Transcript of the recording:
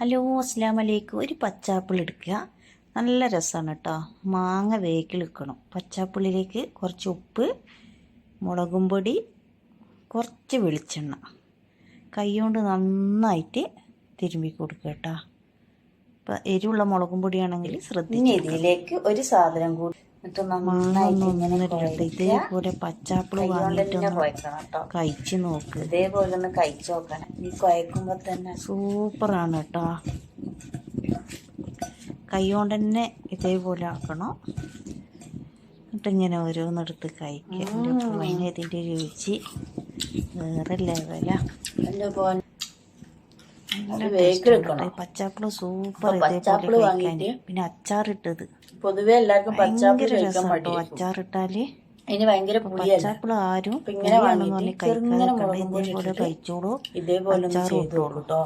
Hello, അസ്സലാമു അലൈക്കും. ഒരു പച്ചാപ്പിൾ എടുക്കുക. നല്ല രസമാണ് കേട്ടോ. മാങ്ങ വേക്കിൽ വെക്കണം. പച്ചാപ്പിളിലേക്ക് കുറച്ച് ഉപ്പ്, മുളകും പൊടി, കുറച്ച് വെളിച്ചെണ്ണ കൈ കൊണ്ട് നന്നായിട്ട് തിരുമ്മി കൊടുക്കുക കേട്ടോ. ഇപ്പം എരിവുള്ള മുളകും പൊടിയാണെങ്കിൽ ശ്രദ്ധിച്ച്. ഇതിലേക്ക് ഒരു സാധനം കൂടി ഇതേപോലെ പച്ചാപ്പിൾ വാങ്ങിയിട്ട് കഴിച്ച് നോക്ക്. ഇതേപോലെ ഒന്ന് കഴിച്ചു നോക്കണം. ഈ കുഴക്കുമ്പോ തന്നെ സൂപ്പറാണ് കേട്ടോ. കൈ കൊണ്ട് തന്നെ ഇതേപോലെ ആക്കണം. എന്നിട്ടിങ്ങനെ ഓരോന്നെടുത്ത് കഴിക്കുക. ഇതിൻ്റെ രുചി വേറെ ലെവലാ. പച്ചാപ്പിള് സൂപ്പർ. ഇതേപോലെ കഴിക്കാൻ പിന്നെ അച്ചാറിട്ടത് പൊതുവെ എല്ലാവർക്കും ഭയങ്കര രസമാട്ടോ. അച്ചാറിട്ടാല് അതിന് ഭയങ്കര പച്ചാപ്പിള് ആരും കഴിക്കാതെ ഇതേപോലെ കഴിച്ചോളൂ. ഇതേപോലെ ചെയ്തോളൂ കേട്ടോ.